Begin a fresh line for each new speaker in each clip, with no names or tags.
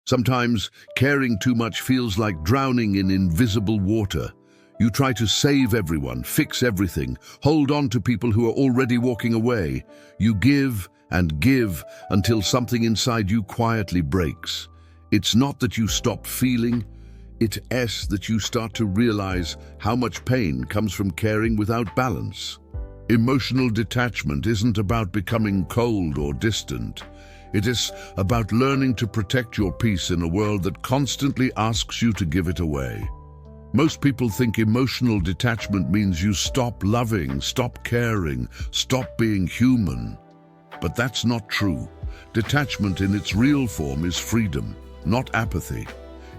Sometimes caring too much feels like drowning in invisible water. You try to save everyone, fix everything, hold on to people who are already walking away. You give and give until something inside you quietly breaks. It's not that you stop feeling, it's that you start to realize how much pain comes from caring without balance. Emotional detachment isn't about becoming cold or distant. It is about learning to protect your peace in a world that constantly asks you to give it away. Most people think emotional detachment means you stop loving, stop caring, stop being human. But that's not true. Detachment in its real form is freedom, not apathy.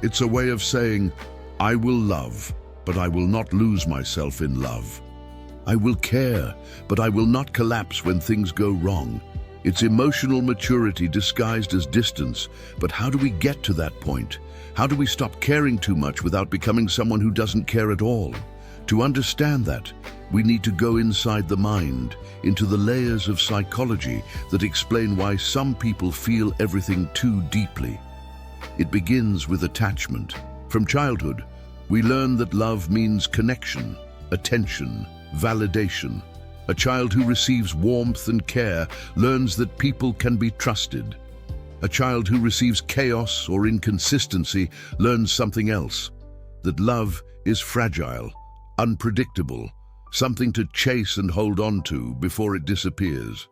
It's a way of saying, I will love, but I will not lose myself in love. I will care, but I will not collapse when things go wrong. It's emotional maturity disguised as distance, but how do we get to that point? How do we stop caring too much without becoming someone who doesn't care at all? To understand that, we need to go inside the mind, into the layers of psychology that explain why some people feel everything too deeply. It begins with attachment. From childhood, we learn that love means connection, attention, validation. A child who receives warmth and care learns that people can be trusted. A child who receives chaos or inconsistency learns something else, that love is fragile, unpredictable, something to chase and hold on to before it disappears.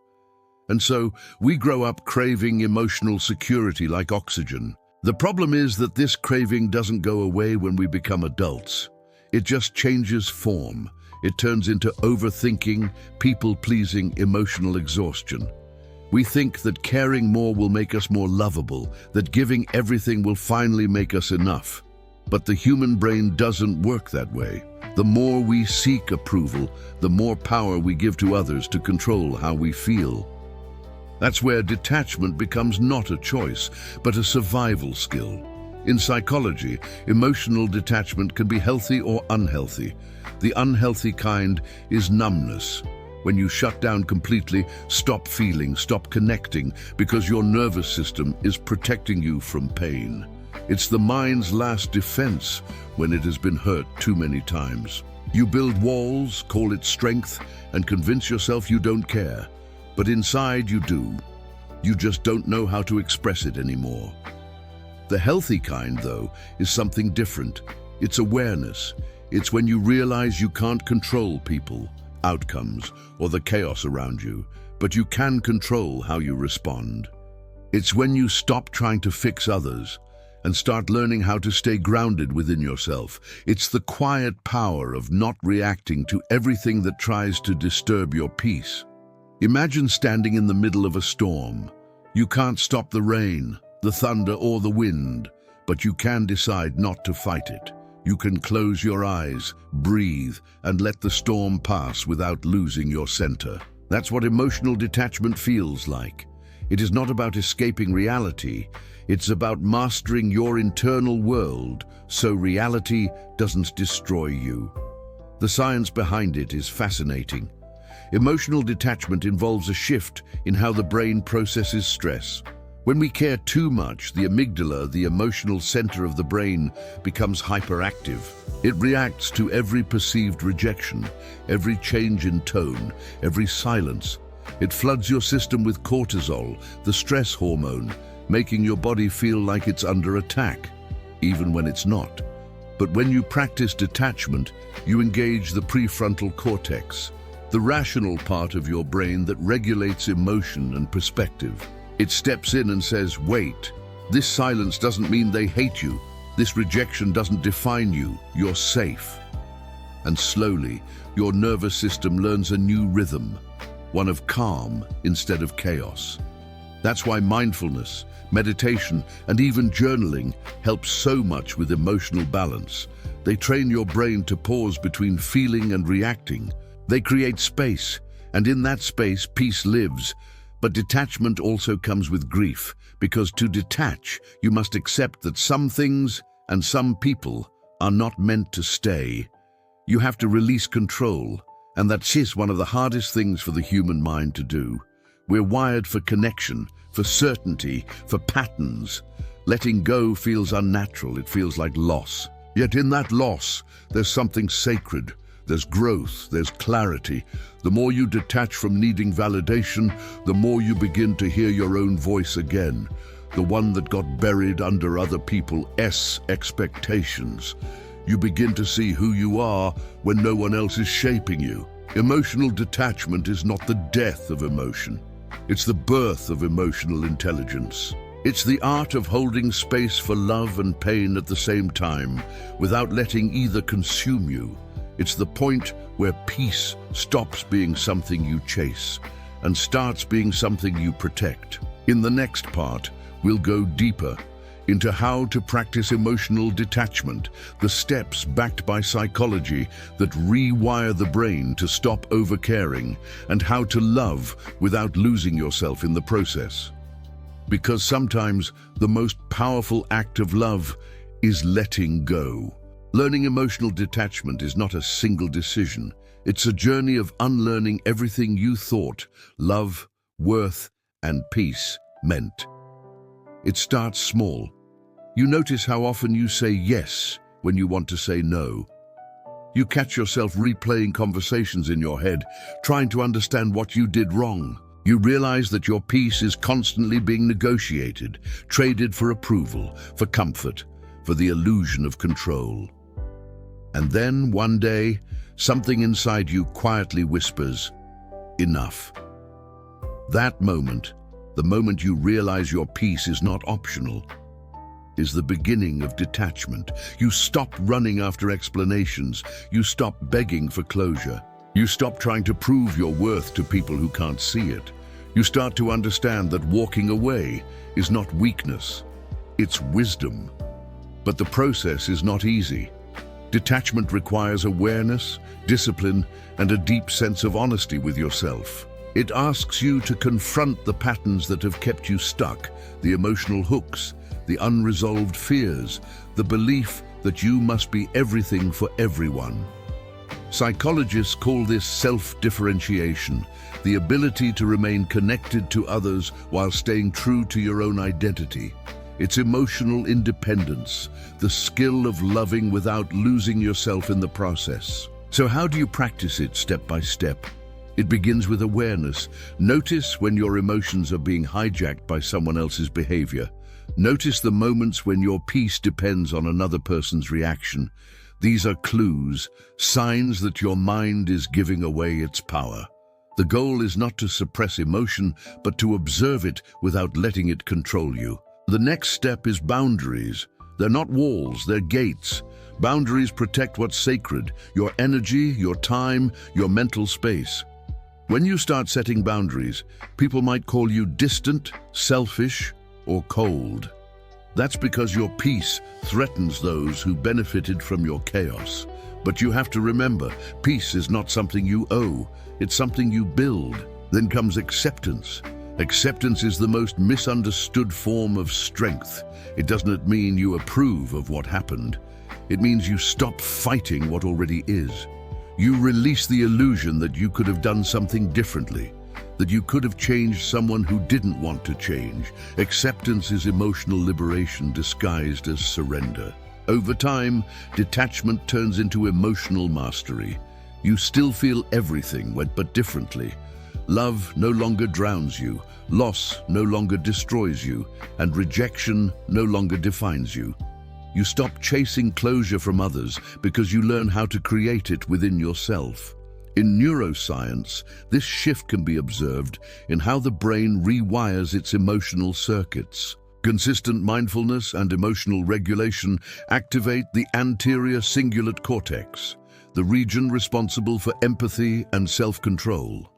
And so, we grow up craving emotional security like oxygen. The problem is that this craving doesn't go away when we become adults. It just changes form. It turns into overthinking, people-pleasing, emotional exhaustion. We think that caring more will make us more lovable, that giving everything will finally make us enough. But the human brain doesn't work that way. The more we seek approval, the more power we give to others to control how we feel. That's where detachment becomes not a choice, but a survival skill. In psychology, emotional detachment can be healthy or unhealthy. The unhealthy kind is numbness. When you shut down completely, stop feeling, stop connecting, because your nervous system is protecting you from pain. It's the mind's last defense when it has been hurt too many times. You build walls, call it strength, and convince yourself you don't care. But inside you do. You just don't know how to express it anymore. The healthy kind, though, is something different. It's awareness. It's when you realize you can't control people, outcomes, or the chaos around you, but you can control how you respond. It's when you stop trying to fix others and start learning how to stay grounded within yourself. It's the quiet power of not reacting to everything that tries to disturb your peace. Imagine standing in the middle of a storm. You can't stop the rain, the thunder, or the wind, but you can decide not to fight it. You can close your eyes, breathe, and let the storm pass without losing your center. That's what emotional detachment feels like. It is not about escaping reality. It's about mastering your internal world so reality doesn't destroy you. The science behind it is fascinating. Emotional detachment involves a shift in how the brain processes stress. When we care too much, the amygdala, the emotional center of the brain, becomes hyperactive. It reacts to every perceived rejection, every change in tone, every silence. It floods your system with cortisol, the stress hormone, making your body feel like it's under attack, even when it's not. But when you practice detachment, you engage the prefrontal cortex, the rational part of your brain that regulates emotion and perspective. It steps in and says, wait, this silence doesn't mean they hate you. This rejection doesn't define you. You're safe. And slowly, your nervous system learns a new rhythm, one of calm instead of chaos. That's why mindfulness, meditation, and even journaling helps so much with emotional balance. They train your brain to pause between feeling and reacting. They create space, and in that space, peace lives. But detachment also comes with grief, because to detach, you must accept that some things and some people are not meant to stay. You have to release control, and that's one of the hardest things for the human mind to do. We're wired for connection, for certainty, for patterns. Letting go feels unnatural, it feels like loss. Yet in that loss, there's something sacred. There's growth, there's clarity. The more you detach from needing validation, the more you begin to hear your own voice again, the one that got buried under other people's expectations. You begin to see who you are when no one else is shaping you. Emotional detachment is not the death of emotion. It's the birth of emotional intelligence. It's the art of holding space for love and pain at the same time, without letting either consume you. It's the point where peace stops being something you chase and starts being something you protect. In the next part, we'll go deeper into how to practice emotional detachment, the steps backed by psychology that rewire the brain to stop overcaring, and how to love without losing yourself in the process. Because sometimes the most powerful act of love is letting go. Learning emotional detachment is not a single decision. It's a journey of unlearning everything you thought love, worth, and peace meant. It starts small. You notice how often you say yes when you want to say no. You catch yourself replaying conversations in your head, trying to understand what you did wrong. You realize that your peace is constantly being negotiated, traded for approval, for comfort, for the illusion of control. And then, one day, something inside you quietly whispers, "Enough." That moment, the moment you realize your peace is not optional, is the beginning of detachment. You stop running after explanations. You stop begging for closure. You stop trying to prove your worth to people who can't see it. You start to understand that walking away is not weakness, it's wisdom. But the process is not easy. Detachment requires awareness, discipline, and a deep sense of honesty with yourself. It asks you to confront the patterns that have kept you stuck, the emotional hooks, the unresolved fears, the belief that you must be everything for everyone. Psychologists call this self-differentiation, the ability to remain connected to others while staying true to your own identity. It's emotional independence, the skill of loving without losing yourself in the process. So how do you practice it step by step? It begins with awareness. Notice when your emotions are being hijacked by someone else's behavior. Notice the moments when your peace depends on another person's reaction. These are clues, signs that your mind is giving away its power. The goal is not to suppress emotion, but to observe it without letting it control you. The next step is boundaries. They're not walls, they're gates. Boundaries protect what's sacred, your energy, your time, your mental space. When you start setting boundaries, people might call you distant, selfish, or cold. That's because your peace threatens those who benefited from your chaos. But you have to remember, peace is not something you owe, it's something you build. Then comes acceptance. Acceptance is the most misunderstood form of strength. It doesn't mean you approve of what happened. It means you stop fighting what already is. You release the illusion that you could have done something differently, that you could have changed someone who didn't want to change. Acceptance is emotional liberation disguised as surrender. Over time, detachment turns into emotional mastery. You still feel everything, but differently. Love no longer drowns you, loss no longer destroys you, and rejection no longer defines you. You stop chasing closure from others because you learn how to create it within yourself. In neuroscience, this shift can be observed in how the brain rewires its emotional circuits. Consistent mindfulness and emotional regulation activate the anterior cingulate cortex, the region responsible for empathy and self-control.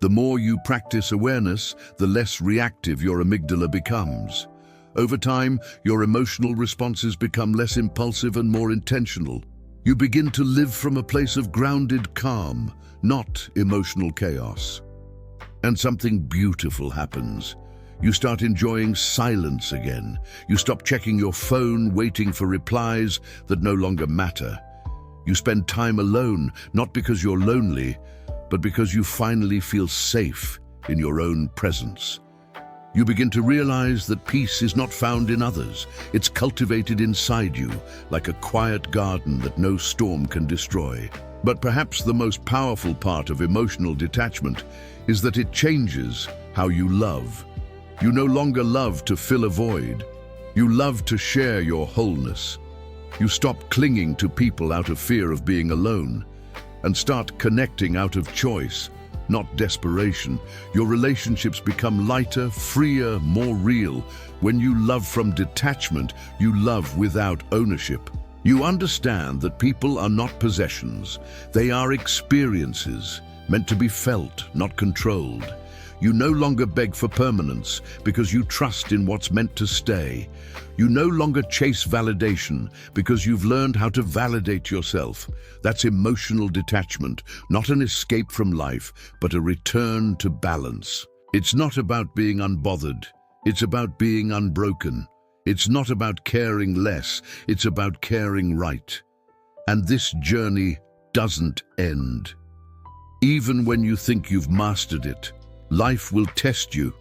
The more you practice awareness, the less reactive your amygdala becomes. Over time, your emotional responses become less impulsive and more intentional. You begin to live from a place of grounded calm, not emotional chaos. And something beautiful happens. You start enjoying silence again. You stop checking your phone, waiting for replies that no longer matter. You spend time alone, not because you're lonely, but because you finally feel safe in your own presence. You begin to realize that peace is not found in others. It's cultivated inside you, like a quiet garden that no storm can destroy. But perhaps the most powerful part of emotional detachment is that it changes how you love. You no longer love to fill a void. You love to share your wholeness. You stop clinging to people out of fear of being alone and start connecting out of choice, not desperation. Your relationships become lighter, freer, more real. When you love from detachment, you love without ownership. You understand that people are not possessions. They are experiences, meant to be felt, not controlled. You no longer beg for permanence because you trust in what's meant to stay. You no longer chase validation because you've learned how to validate yourself. That's emotional detachment, not an escape from life, but a return to balance. It's not about being unbothered. It's about being unbroken. It's not about caring less. It's about caring right. And this journey doesn't end. Even when you think you've mastered it, life will test you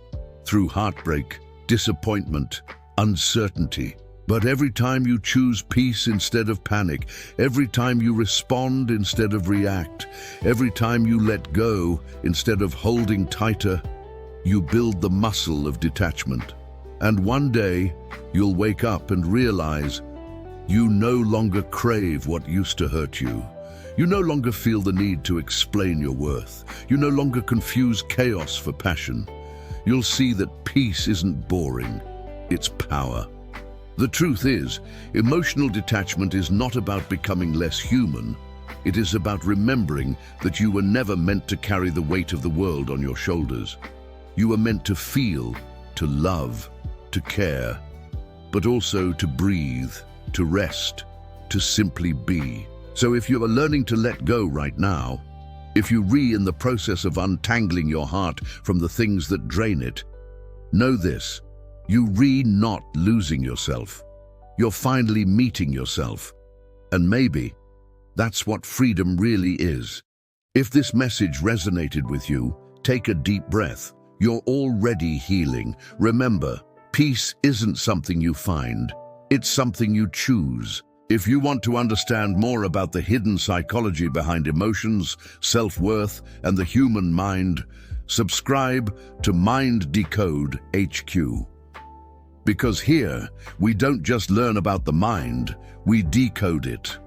through heartbreak, disappointment, uncertainty. But every time you choose peace instead of panic, every time you respond instead of react, every time you let go instead of holding tighter, you build the muscle of detachment. And one day, you'll wake up and realize you no longer crave what used to hurt you. You no longer feel the need to explain your worth. You no longer confuse chaos for passion. You'll see that peace isn't boring, it's power. The truth is, emotional detachment is not about becoming less human. It is about remembering that you were never meant to carry the weight of the world on your shoulders. You were meant to feel, to love, to care, but also to breathe, to rest, to simply be. So if you are learning to let go right now, if you're in the process of untangling your heart from the things that drain it, know this, you're not losing yourself. You're finally meeting yourself. And maybe that's what freedom really is. If this message resonated with you, take a deep breath. You're already healing. Remember, peace isn't something you find, it's something you choose. If you want to understand more about the hidden psychology behind emotions, self-worth, and the human mind, subscribe to MindDecode HQ. Because here, we don't just learn about the mind, we decode it.